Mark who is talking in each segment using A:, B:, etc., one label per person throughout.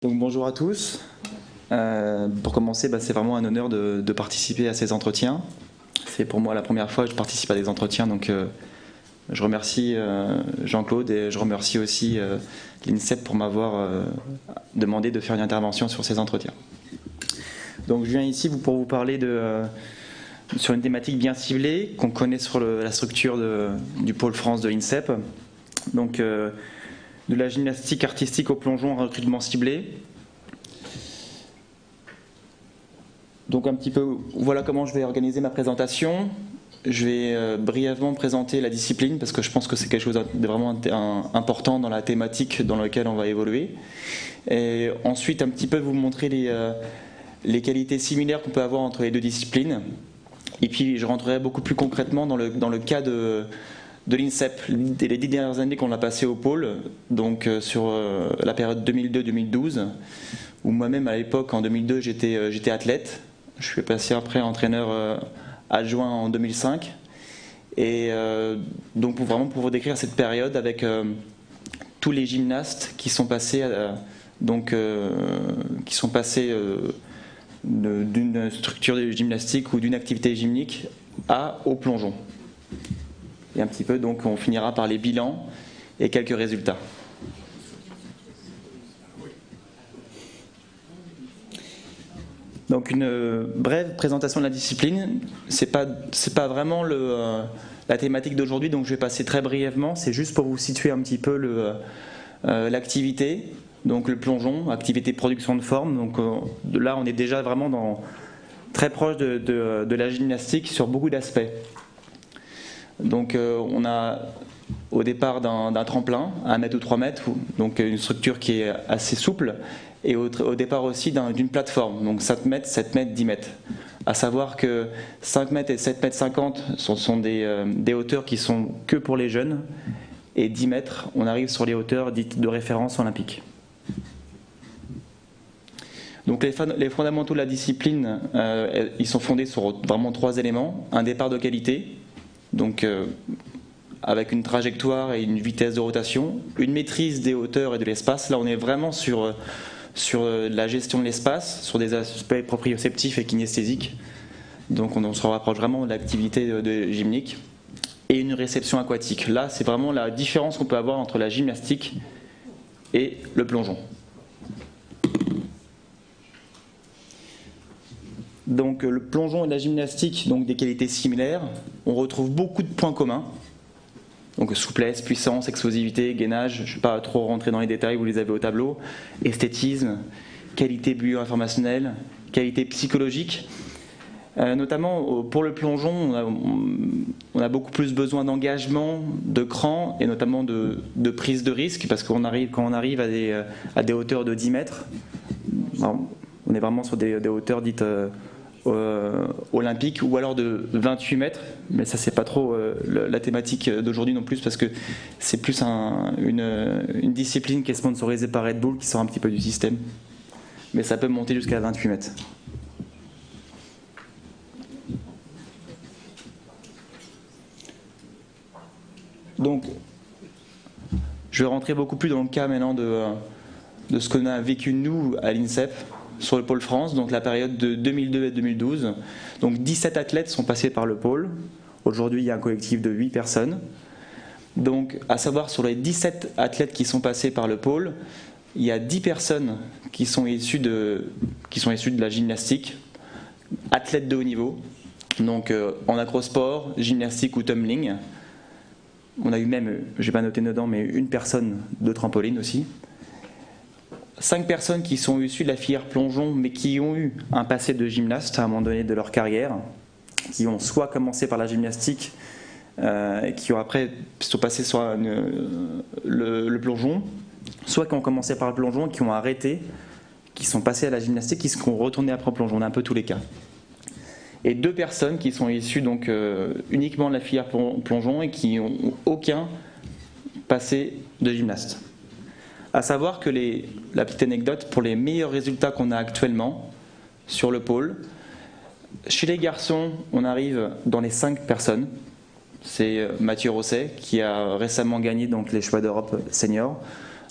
A: Donc bonjour à tous. Pour commencer, c'est vraiment un honneur de participer à ces entretiens. C'est pour moi la première fois que je participe à des entretiens, donc je remercie Jean-Claude et je remercie aussi l'INSEP pour m'avoir demandé de faire une intervention sur ces entretiens. Donc je viens ici pour vous parler sur une thématique bien ciblée qu'on connaît sur la structure du pôle France de l'INSEP. Donc de la gymnastique artistique au plongeon en recrutement ciblé. Donc un petit peu, voilà comment je vais organiser ma présentation. Je vais brièvement présenter la discipline parce que je pense que c'est quelque chose de vraiment important dans la thématique dans laquelle on va évoluer. Et ensuite un petit peu vous montrer les qualités similaires qu'on peut avoir entre les deux disciplines. Et puis je rentrerai beaucoup plus concrètement dans le cas de l'INSEP, les 10 dernières années qu'on a passées au pôle, donc sur la période 2002-2012, où moi-même à l'époque, en 2002, j'étais athlète. Je suis passé après entraîneur adjoint en 2005. Et donc vraiment pour vous décrire cette période avec tous les gymnastes qui sont passés, d'une structure de gymnastique ou d'une activité gymnique au plongeon. Et un petit peu, donc on finira par les bilans et quelques résultats. Donc une brève présentation de la discipline. C'est pas vraiment la thématique d'aujourd'hui, donc je vais passer très brièvement. C'est juste pour vous situer un petit peu l'activité. Donc le plongeon, activité de production de forme. Donc là, on est déjà vraiment très proche de la gymnastique sur beaucoup d'aspects. Donc on a au départ d'un tremplin, 1 mètre ou 3 mètres, donc une structure qui est assez souple, et au départ aussi d'une plateforme, donc 5 mètres, 7 mètres, 10 mètres. À savoir que 5 mètres et 7 mètres 50 sont des hauteurs qui sont que pour les jeunes, et 10 mètres, on arrive sur les hauteurs dites de référence olympique. Donc les fondamentaux de la discipline, ils sont fondés sur vraiment 3 éléments. Un départ de qualité, donc avec une trajectoire et une vitesse de rotation, une maîtrise des hauteurs et de l'espace. Là on est vraiment sur la gestion de l'espace, sur des aspects proprioceptifs et kinesthésiques. Donc on se rapproche vraiment de l'activité gymnique. Et une réception aquatique. Là c'est vraiment la différence qu'on peut avoir entre la gymnastique et le plongeon. Donc le plongeon et la gymnastique, donc des qualités similaires. On retrouve beaucoup de points communs. Donc souplesse, puissance, explosivité, gainage. Je ne vais pas trop rentrer dans les détails, vous les avez au tableau. Esthétisme, qualité bio-informationnelle, qualité psychologique. Notamment pour le plongeon, on a beaucoup plus besoin d'engagement, de cran et notamment de prise de risque parce que quand on arrive à des hauteurs de 10 mètres, on est vraiment sur des hauteurs dites olympique ou alors de 28 mètres, mais ça c'est pas trop la thématique d'aujourd'hui non plus parce que c'est plus une discipline qui est sponsorisée par Red Bull qui sort un petit peu du système, mais ça peut monter jusqu'à 28 mètres. Donc je vais rentrer beaucoup plus dans le cas maintenant de ce qu'on a vécu nous à l'INSEP sur le pôle France, donc la période de 2002 et 2012. Donc 17 athlètes sont passés par le pôle. Aujourd'hui, il y a un collectif de 8 personnes. Donc, à savoir, sur les 17 athlètes qui sont passés par le pôle, il y a 10 personnes qui sont issues de la gymnastique, athlètes de haut niveau, donc en acrosport, gymnastique ou tumbling. On a eu même, je n'ai pas noté dedans, mais une personne de trampoline aussi. 5 personnes qui sont issues de la filière plongeon mais qui ont eu un passé de gymnaste à un moment donné de leur carrière, qui ont soit commencé par la gymnastique, qui ont après sont passés sur le plongeon, soit qui ont commencé par le plongeon, qui ont arrêté, qui sont passés à la gymnastique, qui sont retournés après au plongeon. On a un peu tous les cas. Et 2 personnes qui sont issues donc uniquement de la filière plongeon et qui n'ont aucun passé de gymnaste. À savoir que la petite anecdote, pour les meilleurs résultats qu'on a actuellement sur le pôle, chez les garçons, on arrive dans les 5 personnes. C'est Mathieu Rosset qui a récemment gagné donc, les choix d'Europe senior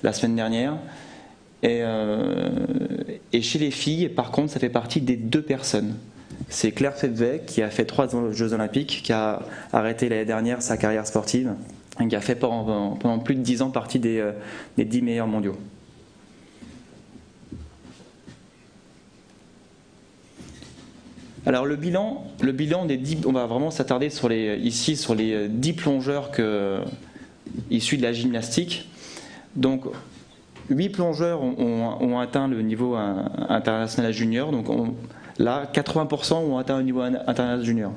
A: la semaine dernière. Et chez les filles, par contre, ça fait partie des 2 personnes. C'est Claire Febvey qui a fait 3 Jeux Olympiques, qui a arrêté l'année dernière sa carrière sportive, et qui a fait pendant plus de 10 ans partie des 10 meilleurs mondiaux. Alors le bilan des 10, on va vraiment s'attarder ici sur les 10 plongeurs issus de la gymnastique. Donc 8 plongeurs ont atteint le niveau international junior. Donc là, 80% ont atteint le niveau international junior.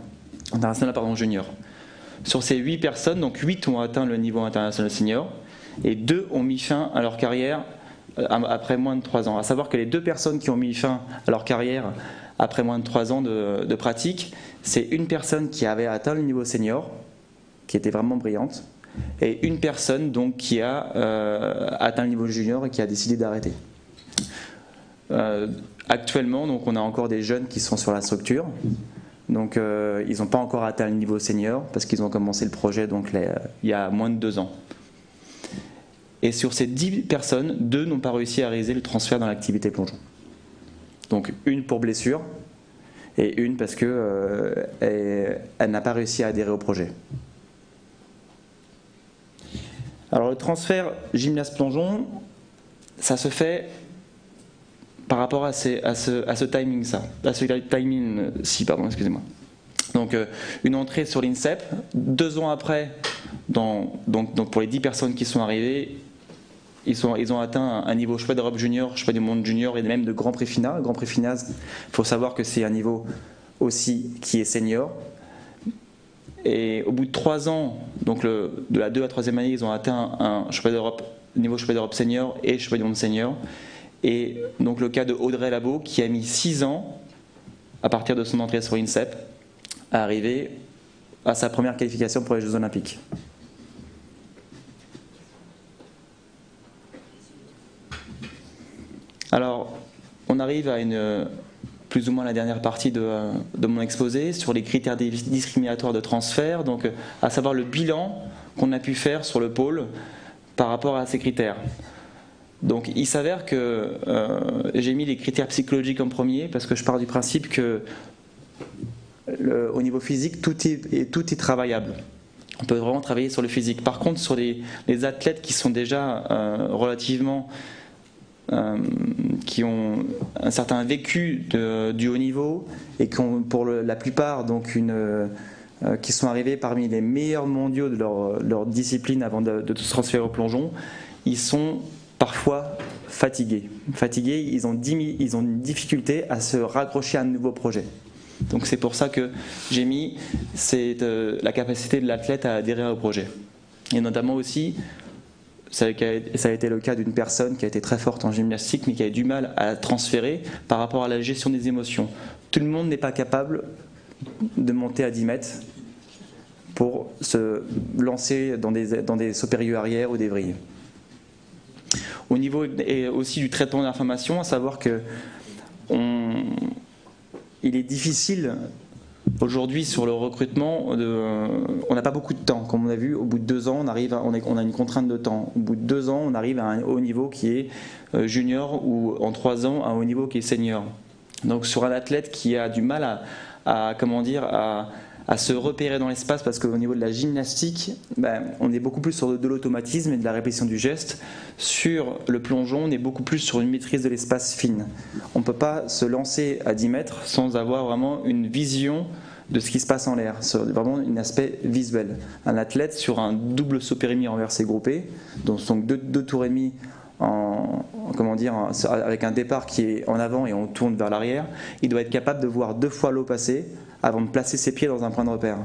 A: Sur ces 8 personnes, donc 8 ont atteint le niveau international senior et 2 ont mis fin à leur carrière après moins de 3 ans. À savoir que les 2 personnes qui ont mis fin à leur carrière après moins de 3 ans de pratique, c'est une personne qui avait atteint le niveau senior, qui était vraiment brillante, et une personne donc qui a atteint le niveau junior et qui a décidé d'arrêter. Actuellement, donc, on a encore des jeunes qui sont sur la structure, donc ils n'ont pas encore atteint le niveau senior parce qu'ils ont commencé le projet donc, il y a moins de 2 ans. Et sur ces 10 personnes, 2 n'ont pas réussi à réaliser le transfert dans l'activité plongeon. Donc une pour blessure et une parce qu'elle n'a pas réussi à adhérer au projet. Alors le transfert gymnaste plongeon, ça se fait par rapport à ce timing-ci, pardon, excusez-moi. Donc une entrée sur l'INSEP, 2 ans après, donc pour les 10 personnes qui sont arrivées, ils ont atteint un niveau choix d'Europe junior, choix du monde junior et même de Grand Prix FINA. Grand Prix FINA, il faut savoir que c'est un niveau aussi qui est senior. Et au bout de 3 ans, donc de la 2 à 3e année, ils ont atteint un niveau choix d'Europe senior et choix du monde senior. Et donc le cas de Audrey Labo qui a mis 6 ans, à partir de son entrée sur l'INSEP, à arriver à sa première qualification pour les Jeux Olympiques. Alors, on arrive à plus ou moins la dernière partie de mon exposé sur les critères discriminatoires de transfert, donc à savoir le bilan qu'on a pu faire sur le pôle par rapport à ces critères. Donc il s'avère que j'ai mis les critères psychologiques en premier parce que je pars du principe que au niveau physique, tout est travaillable. On peut vraiment travailler sur le physique. Par contre, sur les athlètes qui sont déjà relativement qui ont un certain vécu du haut niveau et qui ont pour la plupart donc qui sont arrivés parmi les meilleurs mondiaux de leur discipline avant de se transférer au plongeon, ils sont parfois fatigués. Ils ont une difficulté à se raccrocher à un nouveau projet. Donc c'est pour ça que j'ai mis la capacité de l'athlète à adhérer au projet. Et notamment aussi, ça a été le cas d'une personne qui a été très forte en gymnastique mais qui a eu du mal à transférer par rapport à la gestion des émotions. Tout le monde n'est pas capable de monter à 10 mètres pour se lancer dans des sauts périlleux arrière ou des vrilles. Au niveau aussi du traitement d'information, à savoir que il est difficile aujourd'hui sur le recrutement, on n'a pas beaucoup de temps. Comme on a vu, au bout de 2 ans, on a une contrainte de temps. Au bout de 2 ans, on arrive à un haut niveau qui est junior ou en 3 ans, un haut niveau qui est senior. Donc sur un athlète qui a du mal à se repérer dans l'espace parce qu'au niveau de la gymnastique, on est beaucoup plus sur de l'automatisme et de la répétition du geste. Sur le plongeon, on est beaucoup plus sur une maîtrise de l'espace fine. On ne peut pas se lancer à 10 mètres sans avoir vraiment une vision de ce qui se passe en l'air, vraiment un aspect visuel. Un athlète sur un double saut périmé renversé groupé, donc 2 tours et demi avec un départ qui est en avant et on tourne vers l'arrière, il doit être capable de voir 2 fois l'eau passer avant de placer ses pieds dans un point de repère.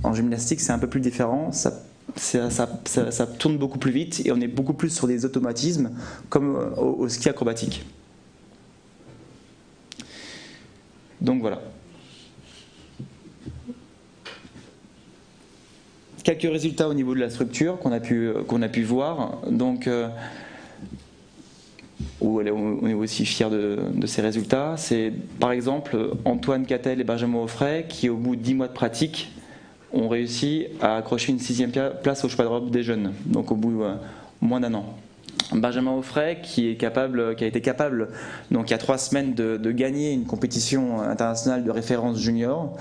A: En gymnastique, c'est un peu plus différent, ça tourne beaucoup plus vite et on est beaucoup plus sur des automatismes comme au ski acrobatique. Donc voilà. Quelques résultats au niveau de la structure qu'on a pu voir. Donc, on est aussi fiers de ces résultats. C'est par exemple Antoine Cattel et Benjamin Offray qui, au bout de 10 mois de pratique, ont réussi à accrocher une 6e place au choix d'Europe des jeunes, donc au bout de moins d'1 an. Benjamin Offray, qui a été capable, donc il y a 3 semaines, de gagner une compétition internationale de référence junior,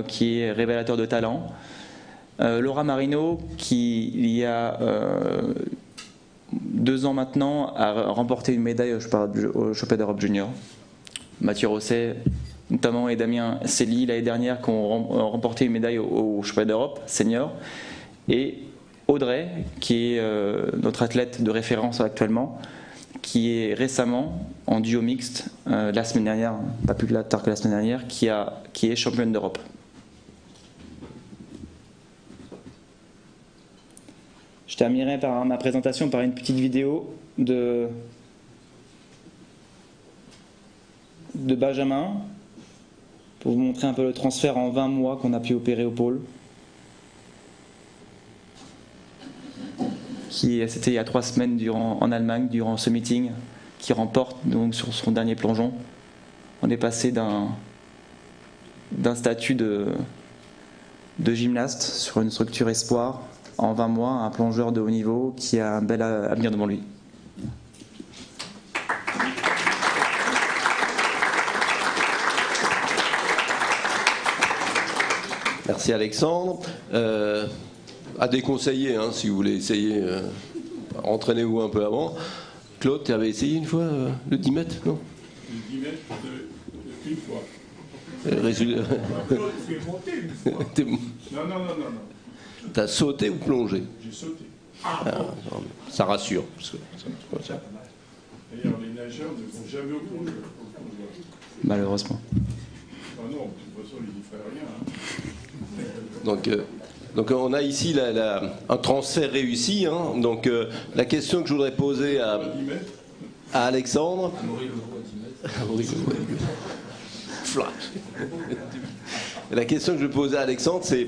A: qui est révélateur de talent. Laura Marino, qui il y a 2 ans maintenant a remporté une médaille au Championnat d'Europe junior. Mathieu Rosset notamment et Damien Célie l'année dernière qui ont remporté une médaille au Championnat d'Europe senior. Et Audrey, qui est notre athlète de référence actuellement, qui est récemment en duo mixte la semaine dernière, pas plus tard que la semaine dernière, qui est championne d'Europe. Je terminerai par ma présentation par une petite vidéo de Benjamin pour vous montrer un peu le transfert en 20 mois qu'on a pu opérer au pôle. C'était il y a 3 semaines en Allemagne, durant ce meeting, qui remporte donc sur son dernier plongeon. On est passé d'un statut de gymnaste sur une structure espoir en 20 mois à un plongeur de haut niveau qui a un bel avenir devant lui.
B: Merci Alexandre. À déconseiller, hein, si vous voulez essayer, entraînez-vous un peu avant. Claude, tu avais essayé une fois le 10 mètres, non?
C: Le 10 mètres une fois.
B: Claude,
C: tu es monté une fois. Non.
B: T'as sauté ou plongé?
C: J'ai sauté.
B: Non, ça rassure.
C: D'ailleurs, les nageurs ne vont jamais au plongeur.
A: Malheureusement.
C: Ah non, de toute façon, ils n'y feraient rien.
B: Donc on a ici un transfert réussi. Hein. Donc la question que je voudrais poser à Alexandre. La question que je vais poser à Alexandre, c'est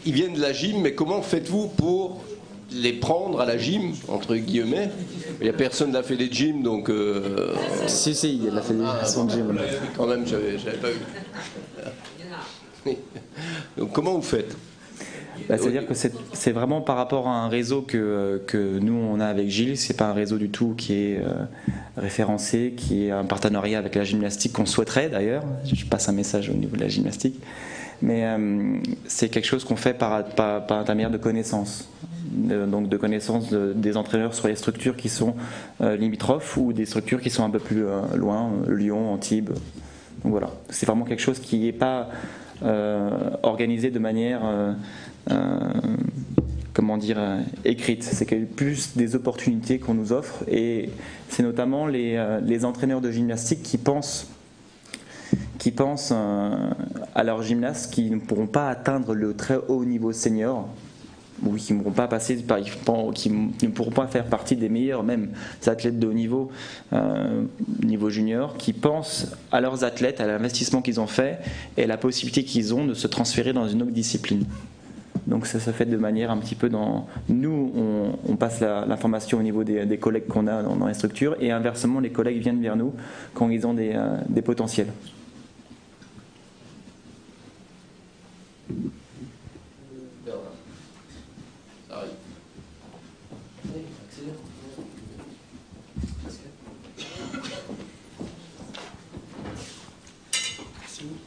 B: ils viennent de la gym, mais comment faites-vous pour les prendre à la gym, entre guillemets? Il n'y a personne qui n'a fait des gyms, donc...
A: Si, il a fait son gym.
B: Quand même, j'avais pas eu. Donc comment vous faites?
A: C'est-à-dire que c'est vraiment par rapport à un réseau que nous on a avec Gilles. C'est pas un réseau du tout qui est référencé, qui est un partenariat avec la gymnastique qu'on souhaiterait d'ailleurs. Je passe un message au niveau de la gymnastique, mais c'est quelque chose qu'on fait par intermédiaire de connaissances. Donc de connaissances des entraîneurs sur les structures qui sont limitrophes ou des structures qui sont un peu plus loin, Lyon, Antibes. Donc voilà, c'est vraiment quelque chose qui n'est pas organisé de manière écrite. C'est plus des opportunités qu'on nous offre, et c'est notamment les entraîneurs de gymnastique qui pensent à leurs gymnastes qui ne pourront pas atteindre le très haut niveau senior, ou qui ne pourront pas qui ne pourront pas faire partie des meilleurs, même athlètes de haut niveau, niveau junior, qui pensent à leurs athlètes, à l'investissement qu'ils ont fait et la possibilité qu'ils ont de se transférer dans une autre discipline. Donc ça se fait de manière un petit peu nous on passe l'information au niveau des collègues qu'on a dans les structures, et inversement les collègues viennent vers nous quand ils ont des potentiels.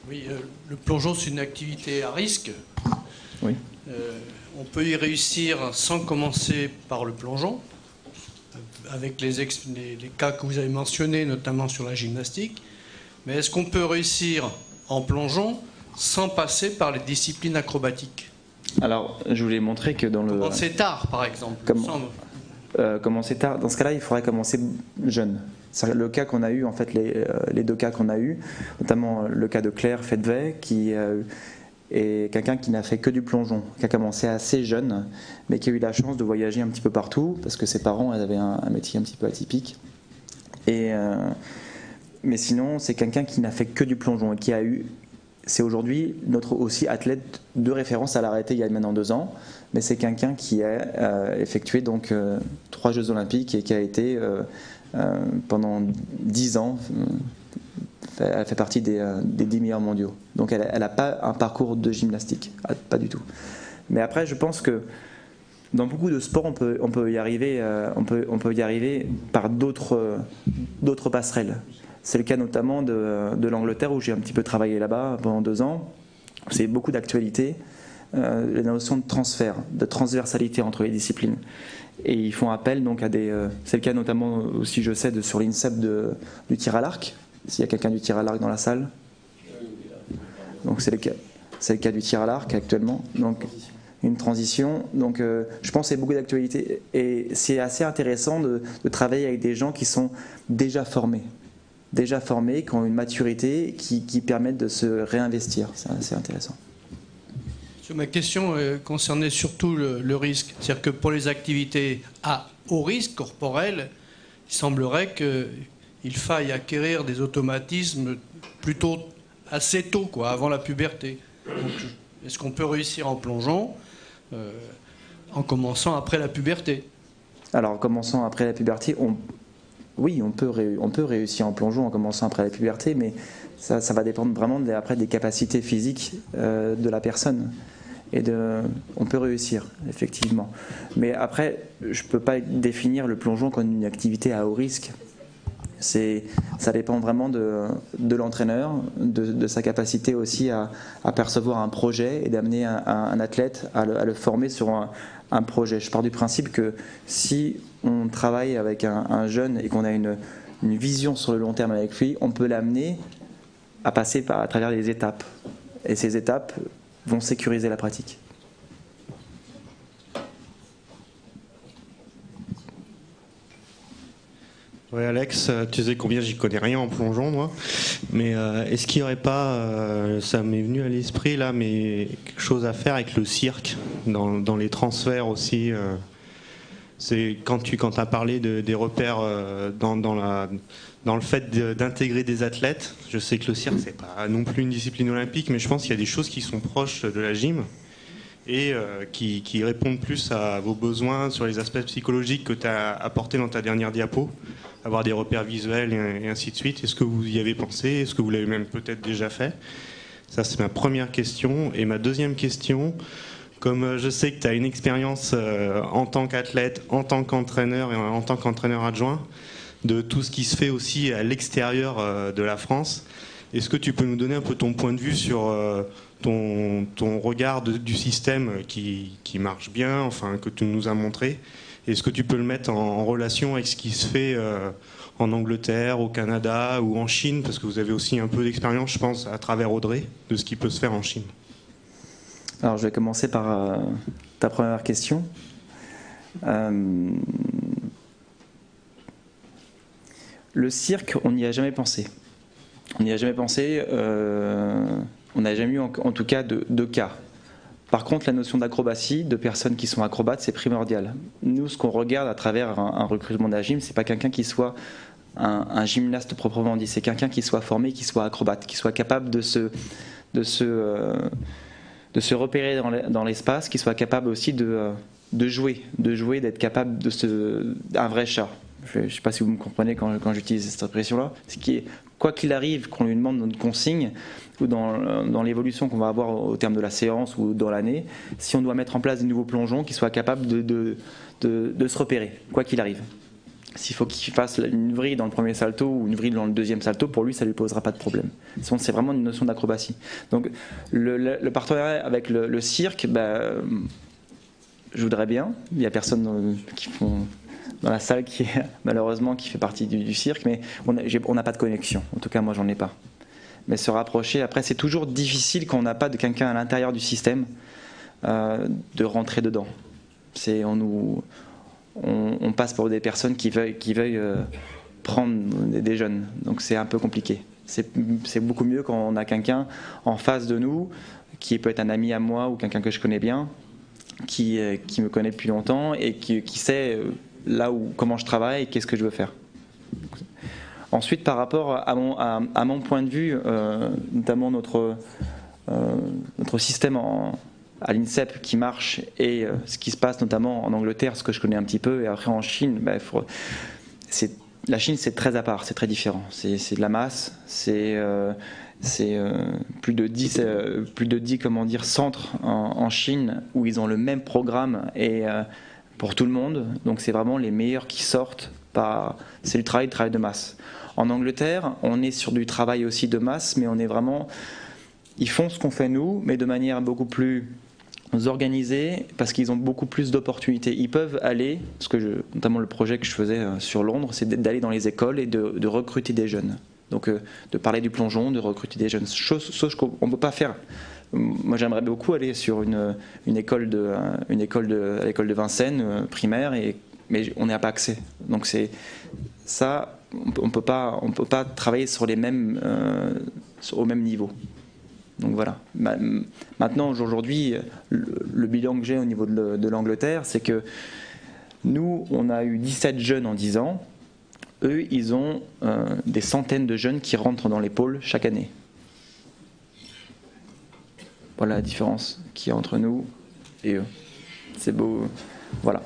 D: Oui, le plongeon, c'est une activité à risque.
A: Oui.
D: On peut y réussir sans commencer par le plongeon, avec les cas que vous avez mentionnés, notamment sur la gymnastique. Mais est-ce qu'on peut réussir en plongeon sans passer par les disciplines acrobatiques?
A: Alors, je voulais montrer que dans le...
D: Commencer tard, par exemple.
A: Commencer tard. Dans ce cas-là, il faudrait commencer jeune. Le cas qu'on a eu, en fait, les 2 cas qu'on a eu, notamment le cas de Claire Fedvey, qui est quelqu'un qui n'a fait que du plongeon, qui a commencé assez jeune, mais qui a eu la chance de voyager un petit peu partout, parce que ses parents avaient un métier un petit peu atypique. Mais sinon, c'est quelqu'un qui n'a fait que du plongeon, et qui a eu... C'est aujourd'hui notre aussi athlète de référence. Elle a arrêté il y a maintenant 2 ans, mais c'est quelqu'un qui a effectué donc 3 Jeux Olympiques et qui a été pendant 10 ans, elle fait partie des 10 meilleurs mondiaux. Donc elle n'a pas un parcours de gymnastique, pas du tout. Mais après, je pense que Dans beaucoup de sports, on peut y arriver par d'autres passerelles. C'est le cas notamment de l'Angleterre, où j'ai un petit peu travaillé là-bas pendant 2 ans. C'est beaucoup d'actualité, la notion de transfert, de transversalité entre les disciplines. Et ils font appel donc à des... c'est le cas notamment aussi, je sais, sur l'INSEP du tir à l'arc. S'il y a quelqu'un du tir à l'arc dans la salle. Donc c'est le cas du tir à l'arc actuellement. Donc une transition. Donc je pense que c'est beaucoup d'actualité. Et c'est assez intéressant de travailler avec des gens qui sont déjà formés, qui ont une maturité, qui permettent de se réinvestir. C'est assez intéressant.
D: Ma question concernait surtout le risque. C'est-à-dire que pour les activités à haut risque corporel, il semblerait qu'il faille acquérir des automatismes plutôt assez tôt, avant la puberté. Est-ce qu'on peut réussir en plongeon en commençant après la puberté?
A: Alors, en commençant après la puberté, oui, on peut réussir en plongeon en commençant après la puberté, mais ça va dépendre vraiment après des capacités physiques de la personne. On peut réussir, effectivement. Mais après, je ne peux pas définir le plongeon comme une activité à haut risque. Ça dépend vraiment de l'entraîneur, de sa capacité aussi à percevoir un projet et d'amener un athlète à le former sur un projet. Je pars du principe que si on travaille avec un jeune et qu'on a une vision sur le long terme avec lui, on peut l'amener à passer à travers les étapes. Et ces étapes vont sécuriser la pratique.
E: Oui, Alex, tu sais combien j'y connais rien en plongeon, moi. Mais est-ce qu'il n'y aurait pas, ça m'est venu à l'esprit là, mais quelque chose à faire avec le cirque, dans les transferts aussi. C'est quand tu as parlé des repères dans le fait d'intégrer des athlètes. Je sais que le cirque, c'est pas non plus une discipline olympique, mais je pense qu'il y a des choses qui sont proches de la gym et qui répondent plus à vos besoins sur les aspects psychologiques que tu as apportés dans ta dernière diapo, avoir des repères visuels et ainsi de suite. Est-ce que vous y avez pensé? Est-ce que vous l'avez même peut-être déjà fait? Ça, c'est ma première question. Et ma deuxième question, comme je sais que tu as une expérience en tant qu'athlète, en tant qu'entraîneur et en tant qu'entraîneur adjoint, de tout ce qui se fait aussi à l'extérieur de la France. Est-ce que tu peux nous donner un peu ton point de vue sur ton regard du système qui marche bien, enfin que tu nous as montré? Est-ce que tu peux le mettre en relation avec ce qui se fait en Angleterre, au Canada ou en Chine? Parce que vous avez aussi un peu d'expérience, je pense, à travers Audrey, de ce qui peut se faire en Chine.
A: Alors je vais commencer par ta première question. Le cirque, on n'y a jamais pensé. On n'a jamais eu en tout cas de cas. Par contre, la notion d'acrobatie, de personnes qui sont acrobates, c'est primordial. Nous, ce qu'on regarde à travers un recrutement d'un gym, c'est pas quelqu'un qui soit un gymnaste proprement dit, c'est quelqu'un qui soit formé, qui soit acrobate, qui soit capable de se repérer dans l'espace, qui soit capable aussi de jouer, d'être capable un vrai chat. Je ne sais pas si vous me comprenez quand j'utilise cette expression-là. Quoi qu'il arrive, qu'on lui demande une consigne, ou dans l'évolution qu'on va avoir au terme de la séance ou dans l'année, si on doit mettre en place des nouveaux plongeons, qu'il soit capable de se repérer, quoi qu'il arrive. S'il faut qu'il fasse une vrille dans le premier salto ou une vrille dans le deuxième salto, pour lui, ça ne lui posera pas de problème. C'est vraiment une notion d'acrobatie. Donc, le partenariat avec le cirque, je voudrais bien. Il n'y a personne dans la salle qui fait partie du cirque, mais on n'a pas de connexion. En tout cas, moi, j'en ai pas. Mais se rapprocher, après, c'est toujours difficile quand on n'a pas de quelqu'un à l'intérieur du système de rentrer dedans. On passe pour des personnes qui veuillent prendre des jeunes, donc c'est un peu compliqué. C'est beaucoup mieux quand on a quelqu'un en face de nous, qui peut être un ami à moi ou quelqu'un que je connais bien, qui me connaît depuis longtemps et qui sait comment je travaille et qu'est-ce que je veux faire. Ensuite, par rapport à mon point de vue, notamment notre système à l'INSEP qui marche et ce qui se passe notamment en Angleterre, ce que je connais un petit peu, et après en Chine, la Chine c'est très à part, c'est très différent. C'est de la masse, c'est plus de 10 centres en Chine où ils ont le même programme et pour tout le monde. Donc c'est vraiment les meilleurs qui sortent. C'est le travail de masse. En Angleterre, on est sur du travail aussi de masse, mais on est vraiment... Ils font ce qu'on fait nous, mais de manière beaucoup plus organisée, parce qu'ils ont beaucoup plus d'opportunités. Ils peuvent aller, notamment le projet que je faisais sur Londres, c'est d'aller dans les écoles et de recruter des jeunes. Donc de parler du plongeon, de recruter des jeunes. Chose qu'on ne peut pas faire. Moi j'aimerais beaucoup aller sur une école à l'école de Vincennes, primaire, mais on n'y a pas accès. Donc c'est ça, on peut pas travailler sur les mêmes, au même niveau. Donc voilà. Maintenant, aujourd'hui, le bilan que j'ai au niveau de l'Angleterre, c'est que nous, on a eu 17 jeunes en 10 ans. Eux, ils ont des centaines de jeunes qui rentrent dans les pôles chaque année. Voilà la différence qu'il y a entre nous et eux. C'est beau. Voilà.